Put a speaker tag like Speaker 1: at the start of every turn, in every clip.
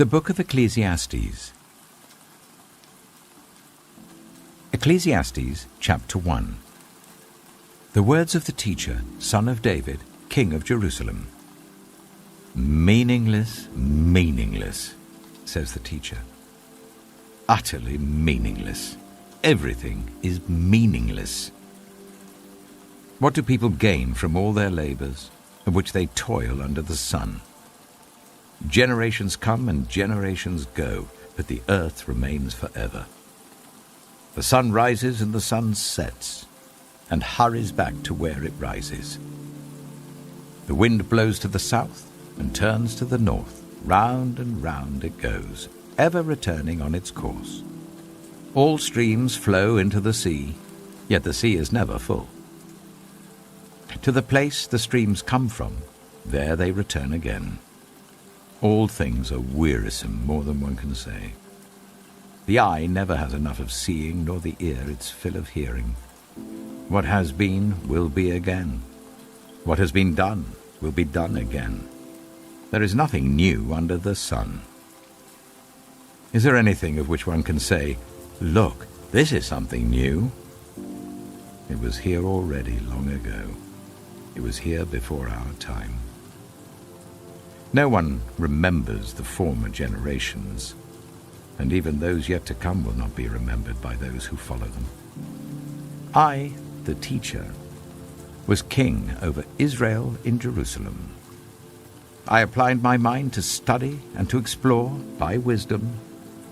Speaker 1: The Book of Ecclesiastes. Ecclesiastes, chapter 1. The words of the teacher, son of David, king of Jerusalem. Meaningless, meaningless, says the teacher. Utterly meaningless. Everything is meaningless. What do people gain from all their labors, of which they toil under the sun? Generations come and generations go, but the earth remains forever. The sun rises and the sun sets, and hurries back to where it rises. The wind blows to the south and turns to the north. Round and round it goes, ever returning on its course. All streams flow into the sea, yet the sea is never full. To the place the streams come from, there they return again. All things are wearisome, more than one can say. The eye never has enough of seeing, nor the ear its fill of hearing. What has been will be again. What has been done will be done again. There is nothing new under the sun. Is there anything of which one can say, "Look, this is something new"? It was here already long ago. It was here before our time. No one remembers the former generations, and even those yet to come will not be remembered by those who follow them. I, the teacher, was king over Israel in Jerusalem. I applied my mind to study and to explore, by wisdom,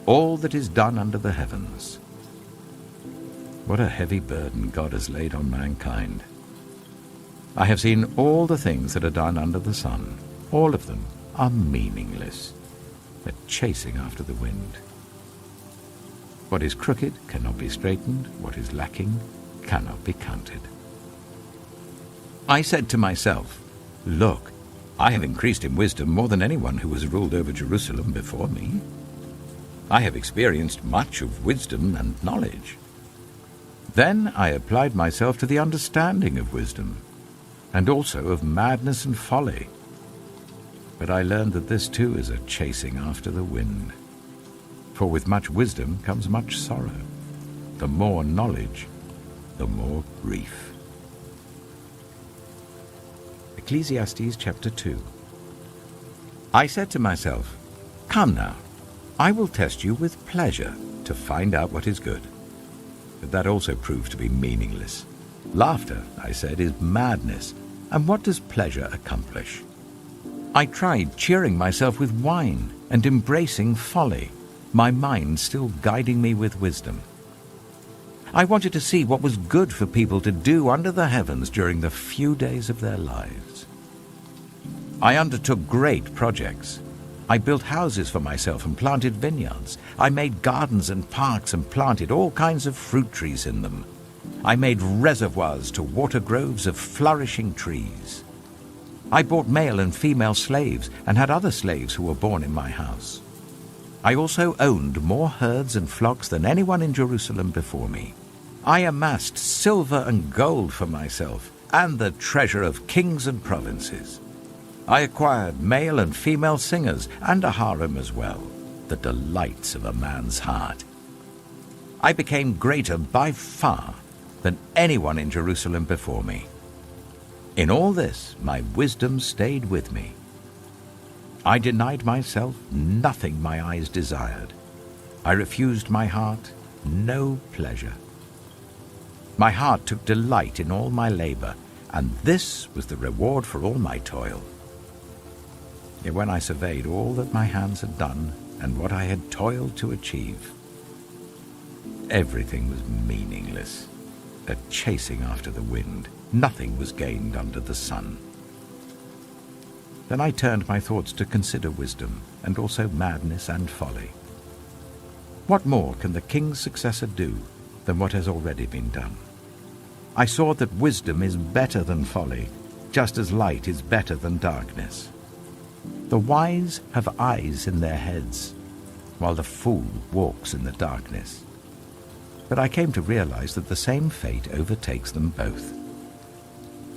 Speaker 1: all that is done under the heavens. What a heavy burden God has laid on mankind. I have seen all the things that are done under the sun. All of them are meaningless, a chasing after the wind. What is crooked cannot be straightened. What is lacking cannot be counted. I said to myself, "Look, I have increased in wisdom more than anyone who has ruled over Jerusalem before me. I have experienced much of wisdom and knowledge." Then I applied myself to the understanding of wisdom, and also of madness and folly. But I learned that this too is a chasing after the wind. For with much wisdom comes much sorrow. The more knowledge, the more grief. Ecclesiastes chapter 2. I said to myself, "Come now, I will test you with pleasure to find out what is good." But that also proved to be meaningless. Laughter, I said, is madness, and what does pleasure accomplish? I tried cheering myself with wine and embracing folly, my mind still guiding me with wisdom. I wanted to see what was good for people to do under the heavens during the few days of their lives. I undertook great projects. I built houses for myself and planted vineyards. I made gardens and parks and planted all kinds of fruit trees in them. I made reservoirs to water groves of flourishing trees. I bought male and female slaves and had other slaves who were born in my house. I also owned more herds and flocks than anyone in Jerusalem before me. I amassed silver and gold for myself and the treasure of kings and provinces. I acquired male and female singers and a harem as well, the delights of a man's heart. I became greater by far than anyone in Jerusalem before me. In all this, my wisdom stayed with me. I denied myself nothing my eyes desired. I refused my heart no pleasure. My heart took delight in all my labor, and this was the reward for all my toil. Yet when I surveyed all that my hands had done and what I had toiled to achieve, everything was meaningless, a chasing after the wind. Nothing was gained under the sun. Then I turned my thoughts to consider wisdom, and also madness and folly. What more can the king's successor do than what has already been done? I saw that wisdom is better than folly, just as light is better than darkness. The wise have eyes in their heads, while the fool walks in the darkness. But I came to realize that the same fate overtakes them both.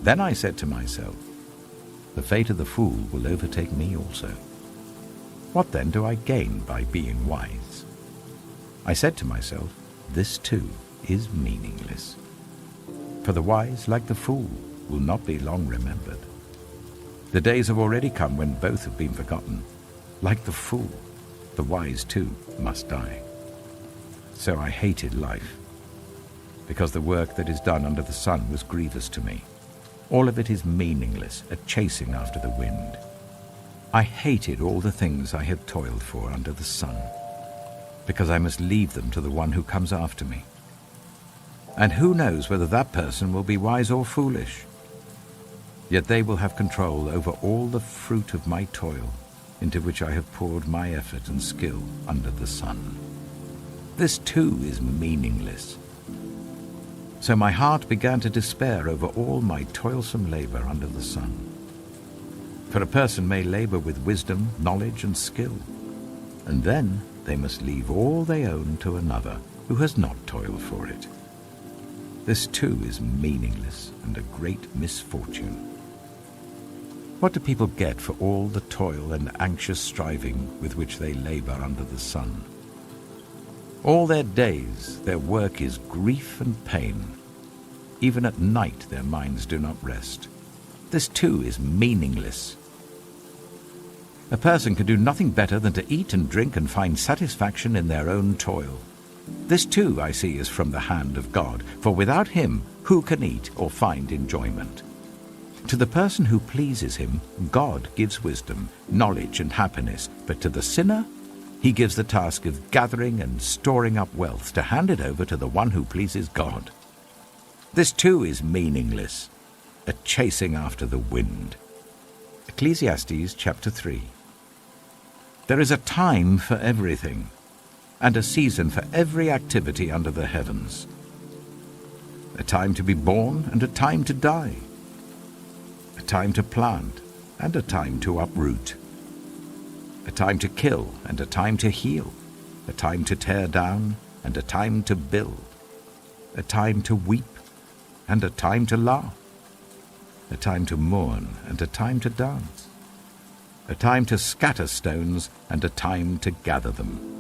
Speaker 1: Then I said to myself, the fate of the fool will overtake me also. What then do I gain by being wise? I said to myself, this too is meaningless. For the wise, like the fool, will not be long remembered. The days have already come when both have been forgotten. Like the fool, the wise too must die. So I hated life, because the work that is done under the sun was grievous to me. All of it is meaningless, a chasing after the wind. I hated all the things I had toiled for under the sun, because I must leave them to the one who comes after me. And who knows whether that person will be wise or foolish? Yet they will have control over all the fruit of my toil, into which I have poured my effort and skill under the sun. This too is meaningless. So my heart began to despair over all my toilsome labor under the sun. For a person may labor with wisdom, knowledge, and skill, and then they must leave all they own to another who has not toiled for it. This too is meaningless and a great misfortune. What do people get for all the toil and anxious striving with which they labor under the sun? All their days their work is grief and pain. Even at night their minds do not rest. This too is meaningless. A person can do nothing better than to eat and drink and find satisfaction in their own toil. This too, I see, is from the hand of God, for without him who can eat or find enjoyment? To the person who pleases him, God gives wisdom, knowledge, and happiness, but to the sinner, he gives the task of gathering and storing up wealth to hand it over to the one who pleases God. This too is meaningless, a chasing after the wind. Ecclesiastes chapter 3. There is a time for everything, and a season for every activity under the heavens. A time to be born and a time to die. A time to plant and a time to uproot. A time to kill and a time to heal. A time to tear down and a time to build. A time to weep and a time to laugh. A time to mourn and a time to dance. A time to scatter stones and a time to gather them.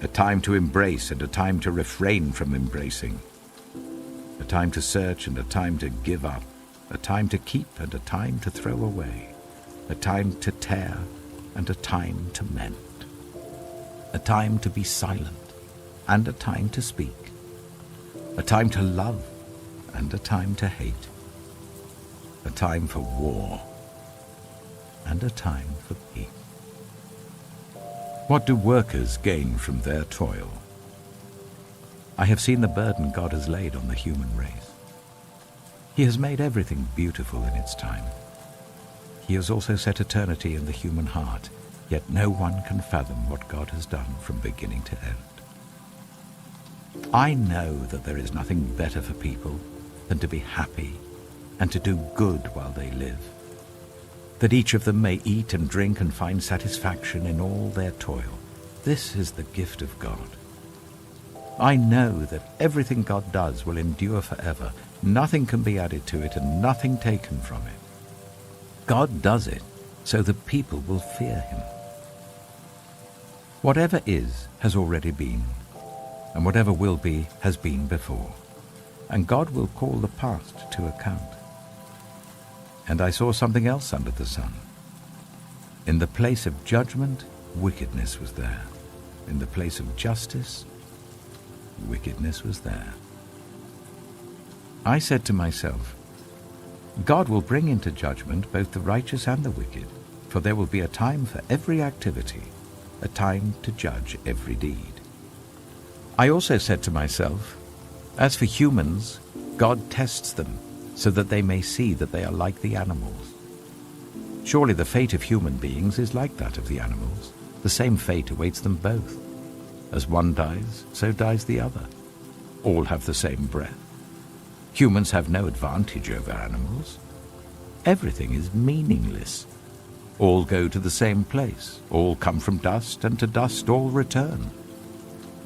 Speaker 1: A time to embrace and a time to refrain from embracing. A time to search and a time to give up. A time to keep and a time to throw away. A time to tear and a time to mend. A time to be silent and a time to speak. A time to love and a time to hate. A time for war and a time for peace. What do workers gain from their toil? I have seen the burden God has laid on the human race. He has made everything beautiful in its time. He has also set eternity in the human heart, yet no one can fathom what God has done from beginning to end. I know that there is nothing better for people than to be happy and to do good while they live, that each of them may eat and drink and find satisfaction in all their toil. This is the gift of God. I know that everything God does will endure forever. Nothing can be added to it and nothing taken from it. God does it so that people will fear him. Whatever is has already been, and whatever will be has been before, and God will call the past to account. And I saw something else under the sun. In the place of judgment, wickedness was there. In the place of justice, wickedness was there. I said to myself, God will bring into judgment both the righteous and the wicked, for there will be a time for every activity, a time to judge every deed. I also said to myself, as for humans, God tests them so that they may see that they are like the animals. Surely the fate of human beings is like that of the animals. The same fate awaits them both. As one dies, so dies the other. All have the same breath. Humans have no advantage over animals. Everything is meaningless. All go to the same place. All come from dust, and to dust all return.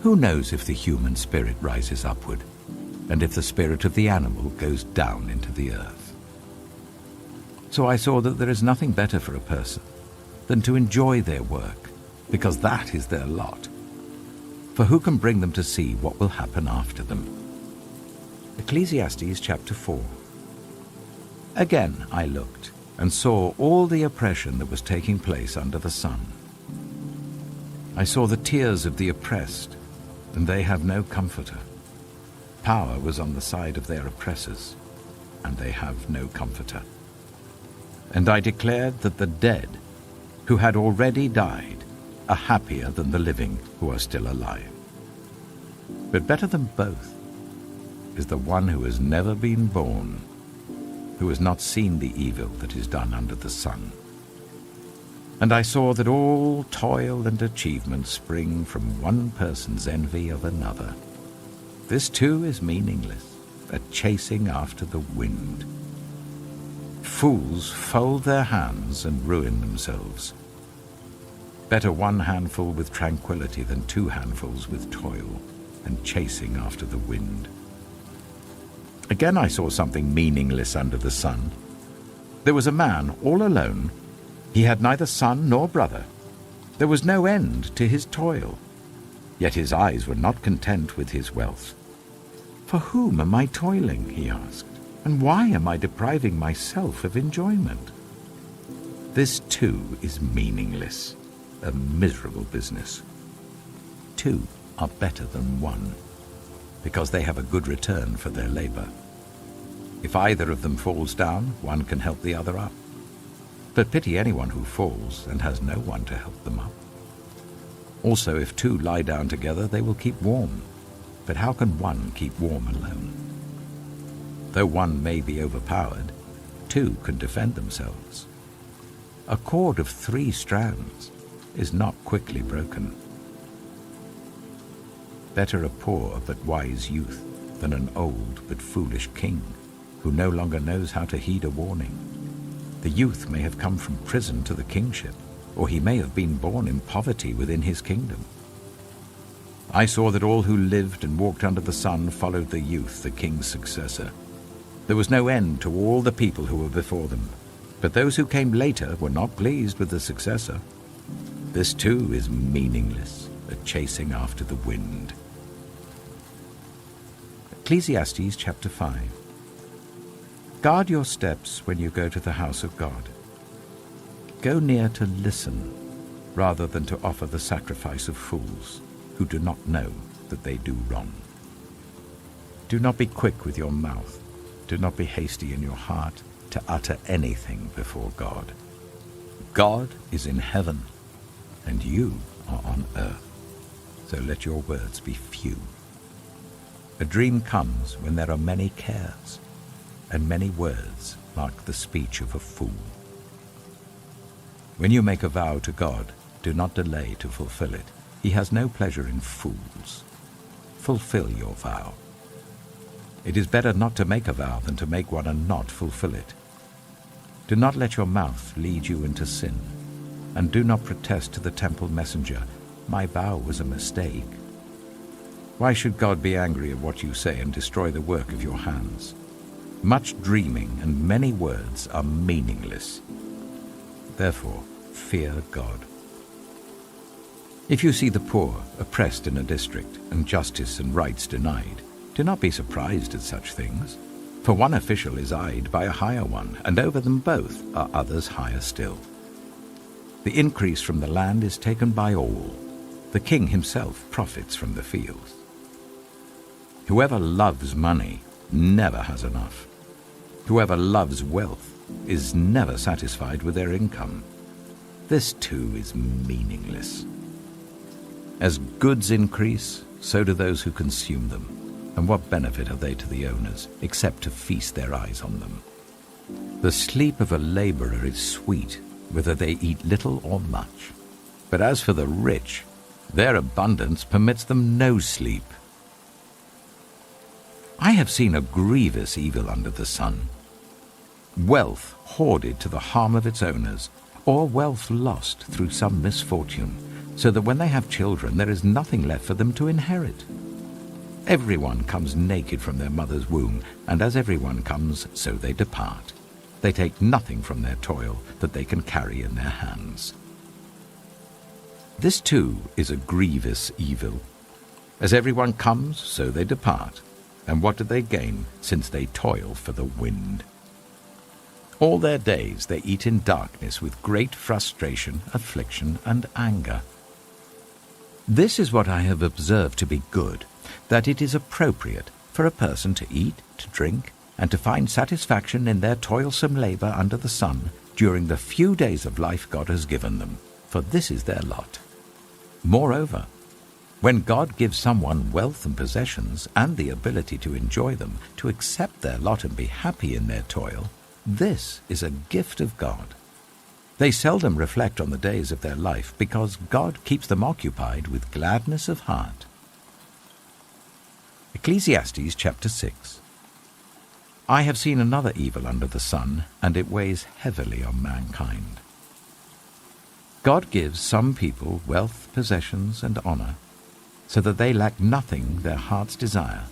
Speaker 1: Who knows if the human spirit rises upward, and if the spirit of the animal goes down into the earth? So I saw that there is nothing better for a person than to enjoy their work because that is their lot. For who can bring them to see what will happen after them? Ecclesiastes chapter 4. Again I looked, and saw all the oppression that was taking place under the sun. I saw the tears of the oppressed, and they have no comforter. Power was on the side of their oppressors, and they have no comforter. And I declared that the dead, who had already died, are happier than the living who are still alive. But better than both is the one who has never been born, who has not seen the evil that is done under the sun. And I saw that all toil and achievement spring from one person's envy of another. This too is meaningless, a chasing after the wind. Fools fold their hands and ruin themselves. Better one handful with tranquility than two handfuls with toil and chasing after the wind. Again I saw something meaningless under the sun. There was a man all alone. He had neither son nor brother. There was no end to his toil. Yet his eyes were not content with his wealth. For whom am I toiling, he asked, and why am I depriving myself of enjoyment? This too is meaningless, a miserable business. Two are better than one, because they have a good return for their labor. If either of them falls down, one can help the other up. But pity anyone who falls and has no one to help them up. Also, if two lie down together, they will keep warm. But how can one keep warm alone? Though one may be overpowered, two can defend themselves. A cord of 3 strands is not quickly broken. Better a poor but wise youth than an old but foolish king who no longer knows how to heed a warning. The youth may have come from prison to the kingship, or he may have been born in poverty within his kingdom. I saw that all who lived and walked under the sun followed the youth, the king's successor. There was no end to all the people who were before them, but those who came later were not pleased with the successor. This too is meaningless, a chasing after the wind. Ecclesiastes chapter 5. Guard your steps when you go to the house of God. Go near to listen, rather than to offer the sacrifice of fools, who do not know that they do wrong. Do not be quick with your mouth. Do not be hasty in your heart to utter anything before God. God is in heaven, and you are on earth, so let your words be few. A dream comes when there are many cares, and many words mark the speech of a fool. When you make a vow to God, do not delay to fulfill it. He has no pleasure in fools. Fulfill your vow. It is better not to make a vow than to make one and not fulfill it. Do not let your mouth lead you into sin, and do not protest to the temple messenger, "My vow was a mistake." Why should God be angry at what you say and destroy the work of your hands? Much dreaming and many words are meaningless. Therefore, fear God. If you see the poor oppressed in a district and justice and rights denied, do not be surprised at such things. For one official is eyed by a higher one, and over them both are others higher still. The increase from the land is taken by all. The king himself profits from the fields. Whoever loves money never has enough. Whoever loves wealth is never satisfied with their income. This too is meaningless. As goods increase, so do those who consume them. And what benefit are they to the owners, except to feast their eyes on them? The sleep of a laborer is sweet, whether they eat little or much. But as for the rich, their abundance permits them no sleep. I have seen a grievous evil under the sun. Wealth hoarded to the harm of its owners, or wealth lost through some misfortune, so that when they have children there is nothing left for them to inherit. Everyone comes naked from their mother's womb, and as everyone comes, so they depart. They take nothing from their toil that they can carry in their hands. This too is a grievous evil. As everyone comes, so they depart. And what do they gain, since they toil for the wind? All their days they eat in darkness with great frustration, affliction, and anger. This is what I have observed to be good, that it is appropriate for a person to eat, to drink, and to find satisfaction in their toilsome labor under the sun during the few days of life God has given them, for this is their lot. Moreover, when God gives someone wealth and possessions and the ability to enjoy them, to accept their lot and be happy in their toil, this is a gift of God. They seldom reflect on the days of their life because God keeps them occupied with gladness of heart. Ecclesiastes chapter 6. I have seen another evil under the sun, and it weighs heavily on mankind. God gives some people wealth, possessions, and honor, so that they lack nothing their hearts desire.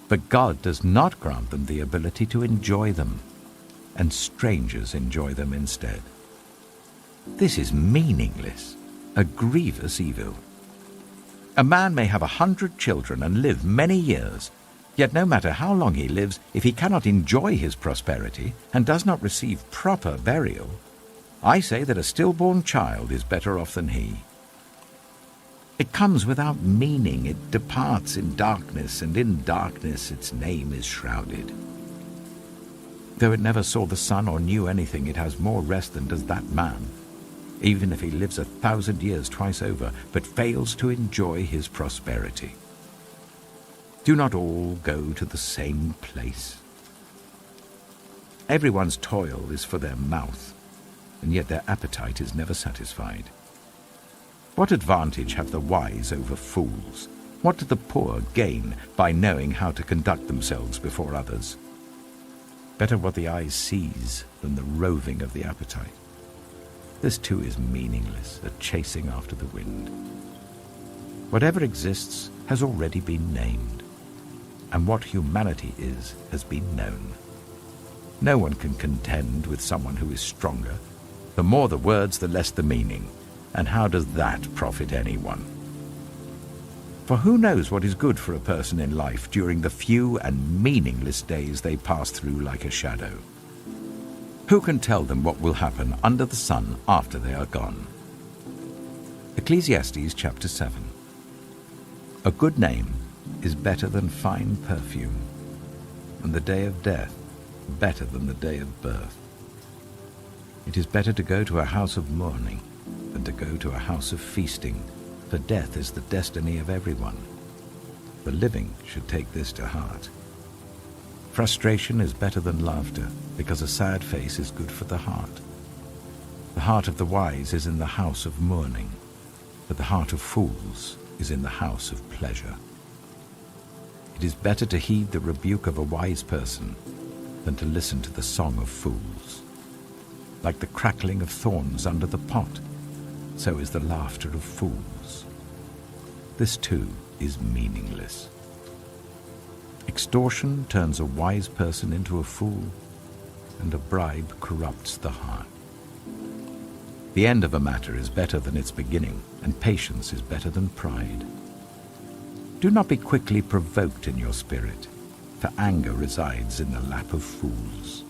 Speaker 1: But God does not grant them the ability to enjoy them, and strangers enjoy them instead. This is meaningless, a grievous evil. A man may have 100 children and live many years, yet no matter how long he lives, if he cannot enjoy his prosperity and does not receive proper burial, I say that a stillborn child is better off than he. It comes without meaning, it departs in darkness, and in darkness its name is shrouded. Though it never saw the sun or knew anything, it has more rest than does that man, even if he lives 1,000 years twice over, but fails to enjoy his prosperity. Do not all go to the same place. Everyone's toil is for their mouth, and yet their appetite is never satisfied. What advantage have the wise over fools? What do the poor gain by knowing how to conduct themselves before others? Better what the eye sees than the roving of the appetite. This too is meaningless, a chasing after the wind. Whatever exists has already been named, and what humanity is has been known. No one can contend with someone who is stronger. The more the words, the less the meaning. And how does that profit anyone? For who knows what is good for a person in life during the few and meaningless days they pass through like a shadow? Who can tell them what will happen under the sun after they are gone? Ecclesiastes chapter 7. A good name is better than fine perfume, and the day of death better than the day of birth. It is better to go to a house of mourning than to go to a house of feasting, for death is the destiny of everyone. The living should take this to heart. Frustration is better than laughter, because a sad face is good for the heart. The heart of the wise is in the house of mourning, but the heart of fools is in the house of pleasure. It is better to heed the rebuke of a wise person than to listen to the song of fools. Like the crackling of thorns under the pot, so is the laughter of fools. This too is meaningless. Extortion turns a wise person into a fool, and a bribe corrupts the heart. The end of a matter is better than its beginning, and patience is better than pride. Do not be quickly provoked in your spirit, for anger resides in the lap of fools.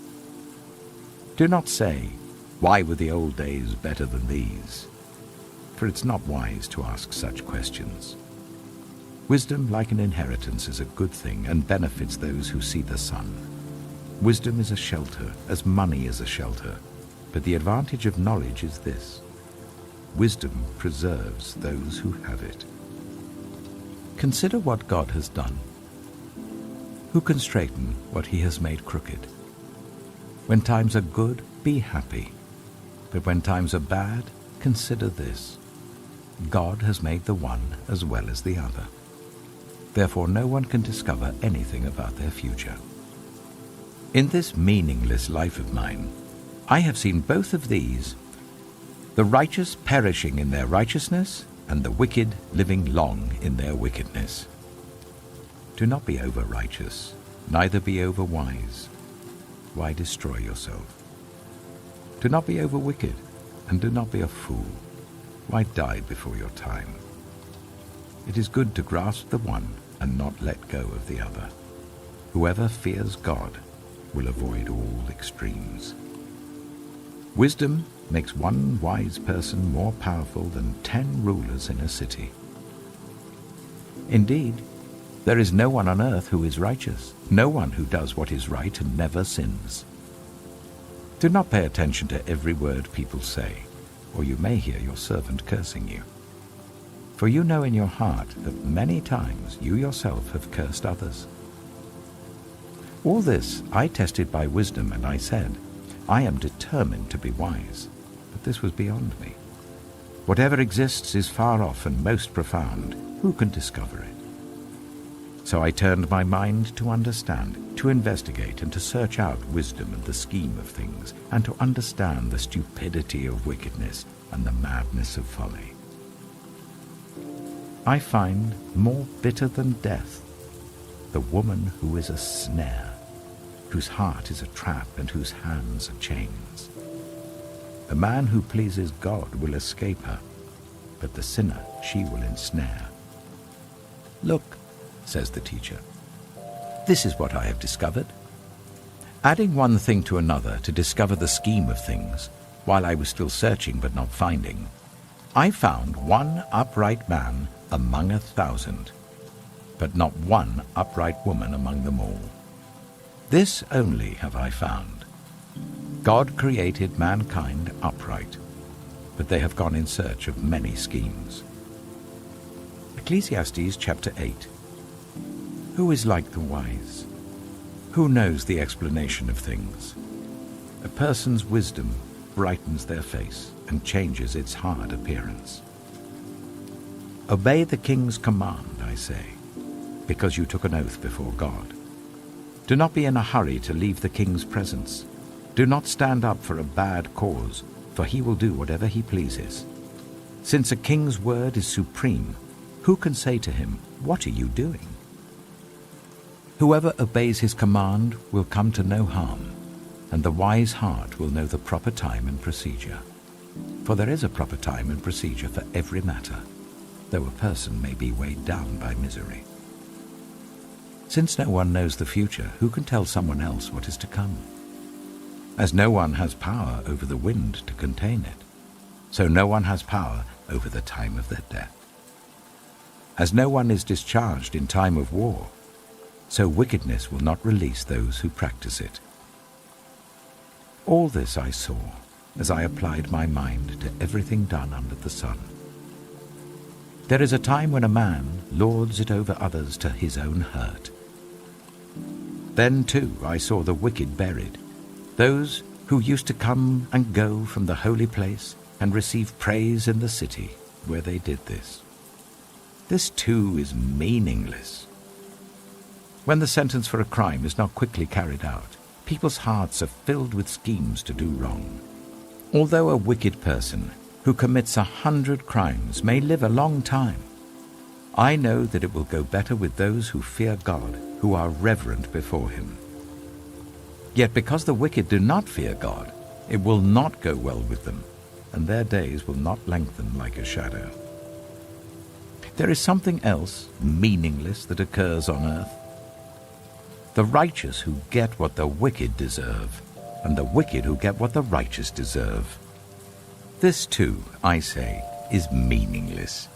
Speaker 1: Do not say, "Why were the old days better than these?" For it's not wise to ask such questions. Wisdom, like an inheritance, is a good thing and benefits those who see the sun. Wisdom is a shelter, as money is a shelter, but the advantage of knowledge is this: wisdom preserves those who have it. Consider what God has done. Who can straighten what he has made crooked? When times are good, be happy, but when times are bad, consider this: God has made the one as well as the other. Therefore no one can discover anything about their future. In this meaningless life of mine, I have seen both of these, the righteous perishing in their righteousness, and the wicked living long in their wickedness. Do not be over-righteous, neither be over-wise. Why destroy yourself? Do not be over-wicked, and do not be a fool. Why die before your time? It is good to grasp the one and not let go of the other. Whoever fears God will avoid all extremes. Wisdom makes one wise person more powerful than 10 rulers in a city. Indeed, there is no one on earth who is righteous, no one who does what is right and never sins. Do not pay attention to every word people say, or you may hear your servant cursing you. For you know in your heart that many times you yourself have cursed others. All this I tested by wisdom, and I said, I am determined to be wise, but this was beyond me. Whatever exists is far off and most profound. Who can discover it? So I turned my mind to understand, to investigate, and to search out wisdom and the scheme of things, and to understand the stupidity of wickedness and the madness of folly. I find more bitter than death the woman who is a snare, whose heart is a trap and whose hands are chains. The man who pleases God will escape her, but the sinner she will ensnare. Look, says the teacher, this is what I have discovered. Adding one thing to another to discover the scheme of things, while I was still searching but not finding, I found one upright man among 1,000, but not one upright woman among them all. This only have I found. God created mankind upright, but they have gone in search of many schemes. Ecclesiastes chapter 8. Who is like the wise? Who knows the explanation of things? A person's wisdom brightens their face and changes its hard appearance. Obey the king's command, I say, because you took an oath before God. Do not be in a hurry to leave the king's presence. Do not stand up for a bad cause, for he will do whatever he pleases. Since a king's word is supreme, who can say to him, "What are you doing?" Whoever obeys his command will come to no harm, and the wise heart will know the proper time and procedure. For there is a proper time and procedure for every matter, though a person may be weighed down by misery. Since no one knows the future, who can tell someone else what is to come? As no one has power over the wind to contain it, so no one has power over the time of their death. As no one is discharged in time of war, so wickedness will not release those who practice it. All this I saw as I applied my mind to everything done under the sun. There is a time when a man lords it over others to his own hurt. Then, too, I saw the wicked buried, those who used to come and go from the holy place and receive praise in the city where they did this. This, too, is meaningless. When the sentence for a crime is not quickly carried out, people's hearts are filled with schemes to do wrong. Although a wicked person who commits 100 crimes may live a long time, I know that it will go better with those who fear God, who are reverent before him. Yet because the wicked do not fear God, it will not go well with them, and their days will not lengthen like a shadow. There is something else meaningless that occurs on earth. The righteous who get what the wicked deserve, and the wicked who get what the righteous deserve. This, too, I say, is meaningless.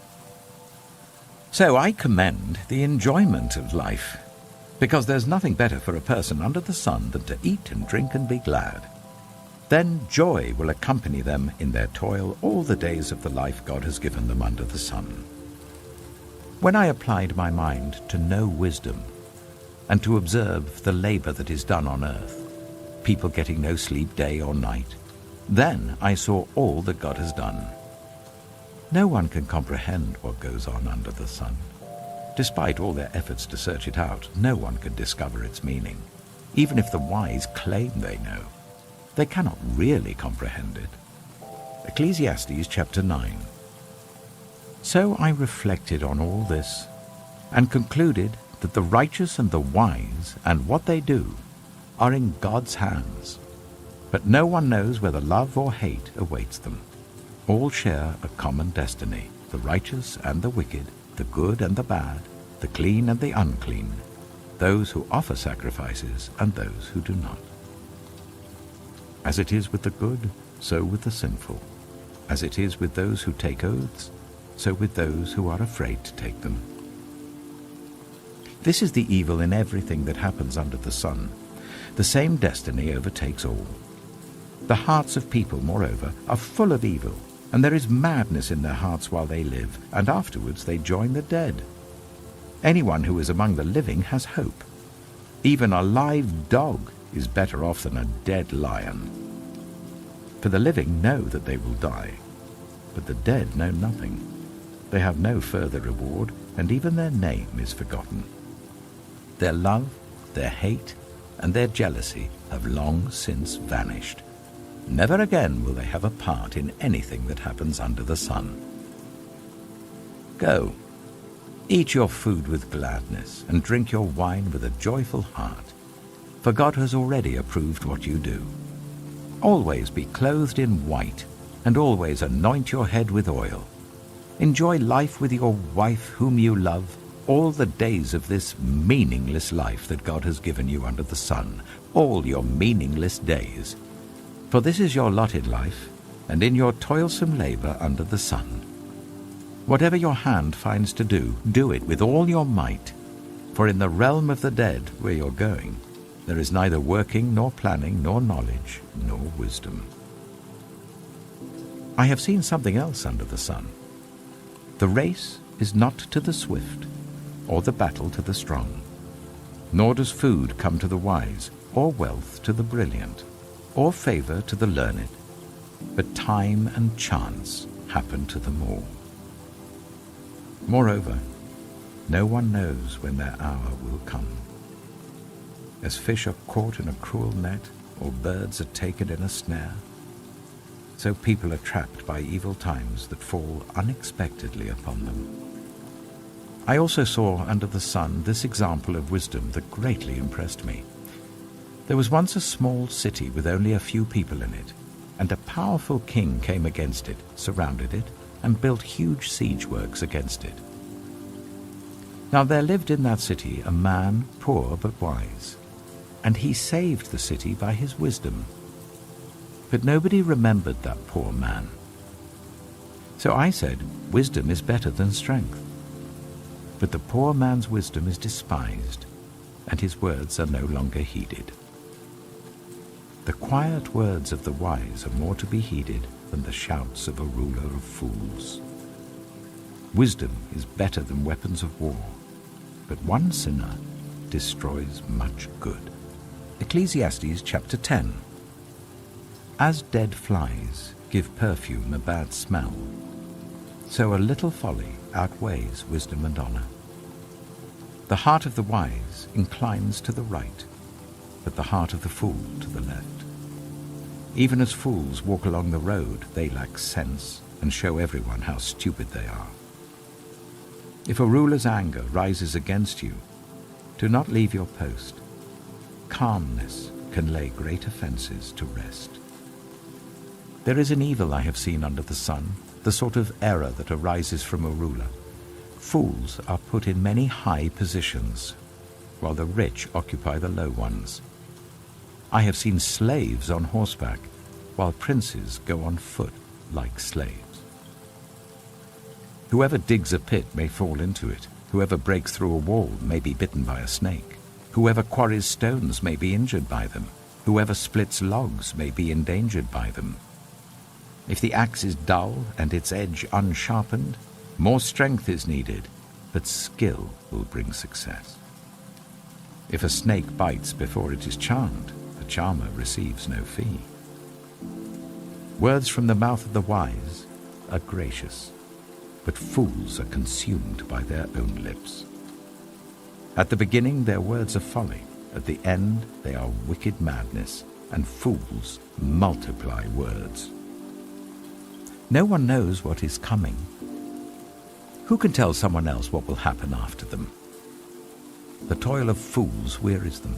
Speaker 1: So I commend the enjoyment of life, because there's nothing better for a person under the sun than to eat and drink and be glad. Then joy will accompany them in their toil all the days of the life God has given them under the sun. When I applied my mind to know wisdom, and to observe the labor that is done on earth, people getting no sleep day or night, then I saw all that God has done. No one can comprehend what goes on under the sun. Despite all their efforts to search it out, no one can discover its meaning. Even if the wise claim they know, they cannot really comprehend it. Ecclesiastes chapter 9. So I reflected on all this, and concluded that the righteous and the wise and what they do are in God's hands, but no one knows whether love or hate awaits them. All share a common destiny, the righteous and the wicked, the good and the bad, the clean and the unclean, those who offer sacrifices and those who do not. As it is with the good, so with the sinful. As it is with those who take oaths, so with those who are afraid to take them. This is the evil in everything that happens under the sun. The same destiny overtakes all. The hearts of people, moreover, are full of evil, and there is madness in their hearts while they live, and afterwards they join the dead. Anyone who is among the living has hope. Even a live dog is better off than a dead lion. For the living know that they will die, but the dead know nothing. They have no further reward, and even their name is forgotten. Their love, their hate, and their jealousy have long since vanished. Never again will they have a part in anything that happens under the sun. Go, eat your food with gladness, and drink your wine with a joyful heart, for God has already approved what you do. Always be clothed in white, and always anoint your head with oil. Enjoy life with your wife whom you love, all the days of this meaningless life that God has given you under the sun, all your meaningless days. For this is your lot in life, and in your toilsome labor under the sun. Whatever your hand finds to do, do it with all your might, for in the realm of the dead, where you're going, there is neither working, nor planning, nor knowledge, nor wisdom. I have seen something else under the sun. The race is not to the swift, or the battle to the strong, nor does food come to the wise, or wealth to the brilliant, or favor to the learned, but time and chance happen to them all. Moreover, no one knows when their hour will come. As fish are caught in a cruel net, or birds are taken in a snare, so people are trapped by evil times that fall unexpectedly upon them. I also saw under the sun this example of wisdom that greatly impressed me. There was once a small city with only a few people in it, and a powerful king came against it, surrounded it, and built huge siege works against it. Now there lived in that city a man, poor but wise, and he saved the city by his wisdom. But nobody remembered that poor man. So I said, wisdom is better than strength. But the poor man's wisdom is despised, and his words are no longer heeded. The quiet words of the wise are more to be heeded than the shouts of a ruler of fools. Wisdom is better than weapons of war, but one sinner destroys much good. Ecclesiastes chapter 10. As dead flies give perfume a bad smell, so a little folly outweighs wisdom and honor. The heart of the wise inclines to the right, but the heart of the fool to the left. Even as fools walk along the road, they lack sense and show everyone how stupid they are. If a ruler's anger rises against you, do not leave your post. Calmness can lay great offenses to rest. There is an evil I have seen under the sun, the sort of error that arises from a ruler. Fools are put in many high positions, while the rich occupy the low ones. I have seen slaves on horseback, while princes go on foot like slaves. Whoever digs a pit may fall into it. Whoever breaks through a wall may be bitten by a snake. Whoever quarries stones may be injured by them. Whoever splits logs may be endangered by them. If the axe is dull and its edge unsharpened, more strength is needed, but skill will bring success. If a snake bites before it is charmed, the charmer receives no fee. Words from the mouth of the wise are gracious, but fools are consumed by their own lips. At the beginning their words are folly, at the end they are wicked madness, and fools multiply words. No one knows what is coming. Who can tell someone else what will happen after them? The toil of fools wearies them.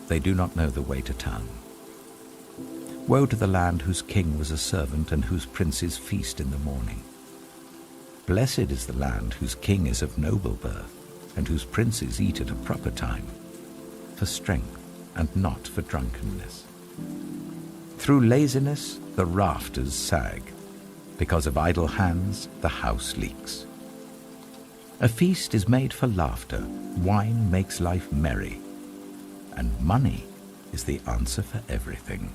Speaker 1: They do not know the way to town. Woe to the land whose king was a servant and whose princes feast in the morning. Blessed is the land whose king is of noble birth and whose princes eat at a proper time, for strength and not for drunkenness. Through laziness the rafters sag, because of idle hands the house leaks. A feast is made for laughter, wine makes life merry, and money is the answer for everything.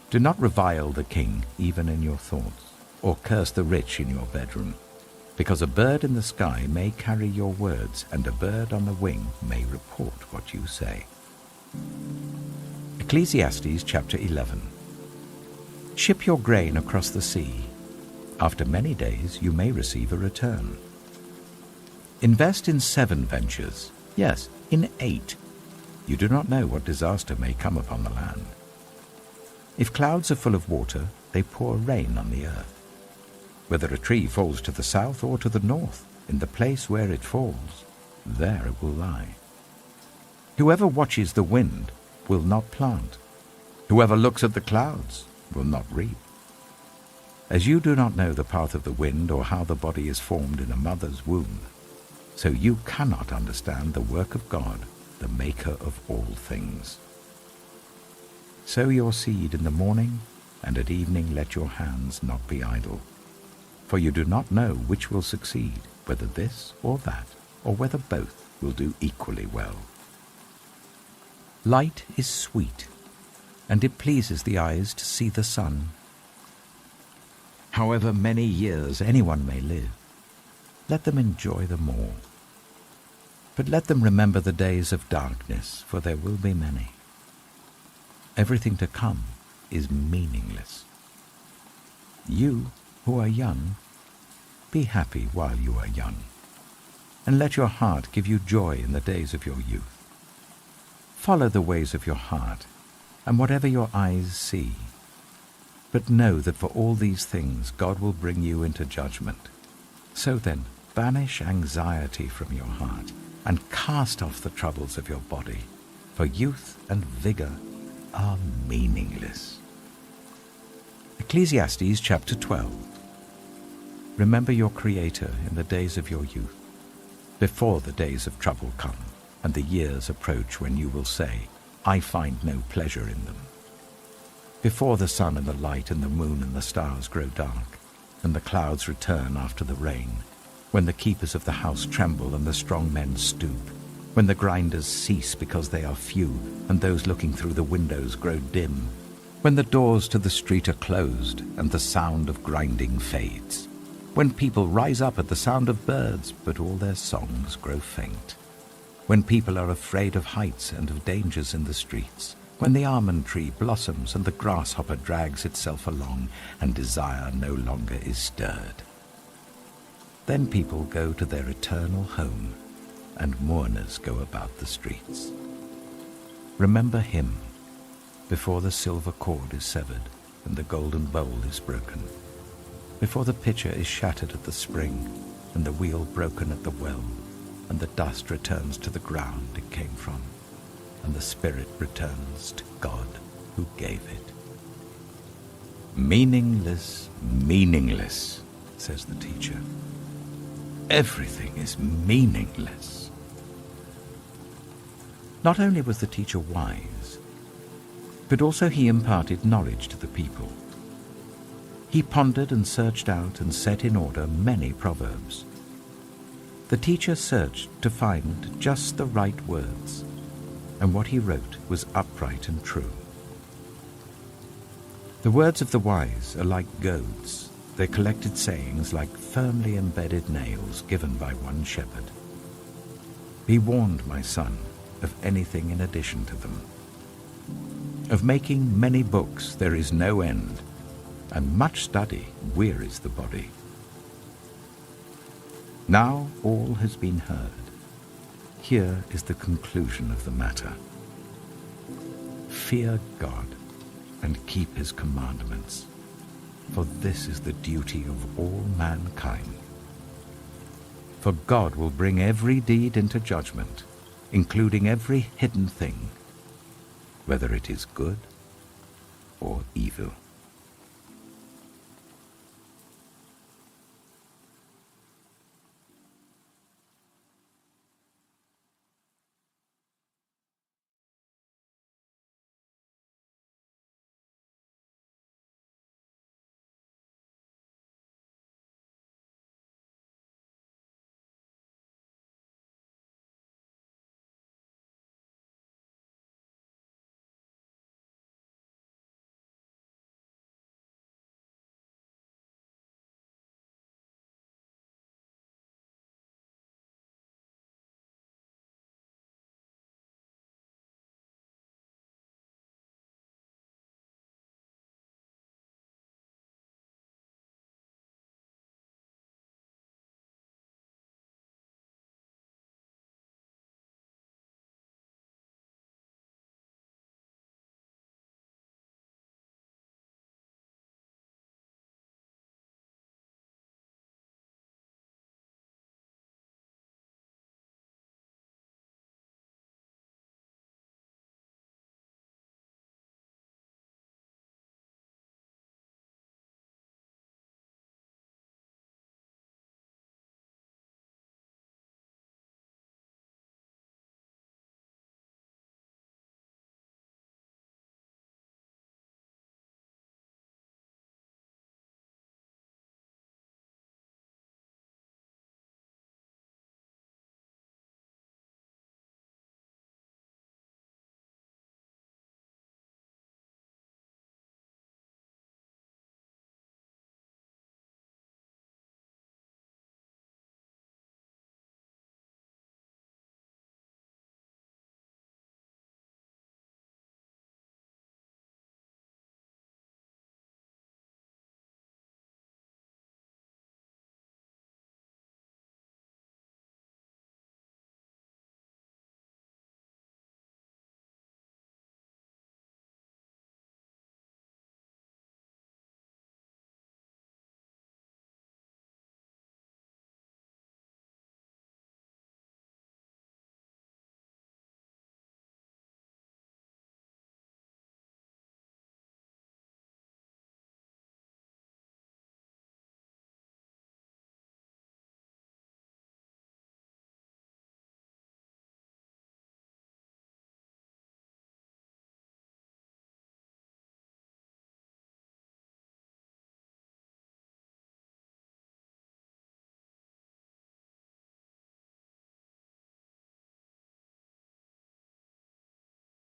Speaker 1: Do not revile the king even in your thoughts, or curse the rich in your bedroom, because a bird in the sky may carry your words, and a bird on the wing may report what you say. Ecclesiastes chapter 11. Ship your grain across the sea. After many days you may receive a return. Invest in 7 ventures, yes, in 8. You do not know what disaster may come upon the land. If clouds are full of water, they pour rain on the earth. Whether a tree falls to the south or to the north, in the place where it falls, there it will lie. Whoever watches the wind will not plant. Whoever looks at the clouds will not reap. As you do not know the path of the wind or how the body is formed in a mother's womb, so you cannot understand the work of God, the maker of all things. Sow your seed in the morning, and at evening let your hands not be idle. For you do not know which will succeed, whether this or that, or whether both will do equally well. Light is sweet, and it pleases the eyes to see the sun. However many years anyone may live, let them enjoy them all. But let them remember the days of darkness, for there will be many. Everything to come is meaningless. You who are young, be happy while you are young, and let your heart give you joy in the days of your youth. Follow the ways of your heart, and whatever your eyes see. But know that for all these things God will bring you into judgment. So then, banish anxiety from your heart, and cast off the troubles of your body, for youth and vigor are meaningless. Ecclesiastes chapter 12. Remember your Creator in the days of your youth, before the days of trouble come, and the years approach when you will say, I find no pleasure in them. Before the sun and the light and the moon and the stars grow dark, and the clouds return after the rain, when the keepers of the house tremble and the strong men stoop, when the grinders cease because they are few, and those looking through the windows grow dim, when the doors to the street are closed and the sound of grinding fades, when people rise up at the sound of birds, but all their songs grow faint, when people are afraid of heights and of dangers in the streets, when the almond tree blossoms and the grasshopper drags itself along, and desire no longer is stirred. Then people go to their eternal home, and mourners go about the streets. Remember him before the silver cord is severed and the golden bowl is broken, before the pitcher is shattered at the spring and the wheel broken at the well, and the dust returns to the ground it came from, and the spirit returns to God who gave it. Meaningless, meaningless, says the teacher. Everything is meaningless. Not only was the teacher wise, but also he imparted knowledge to the people. He pondered and searched out and set in order many proverbs. The teacher searched to find just the right words, and what he wrote was upright and true. The words of the wise are like goads, their collected sayings like firmly embedded nails given by one shepherd. Be warned, my son, of anything in addition to them. Of making many books there is no end, and much study wearies the body. Now all has been heard. Here is the conclusion of the matter. Fear God and keep his commandments, for this is the duty of all mankind. For God will bring every deed into judgment, including every hidden thing, whether it is good or evil.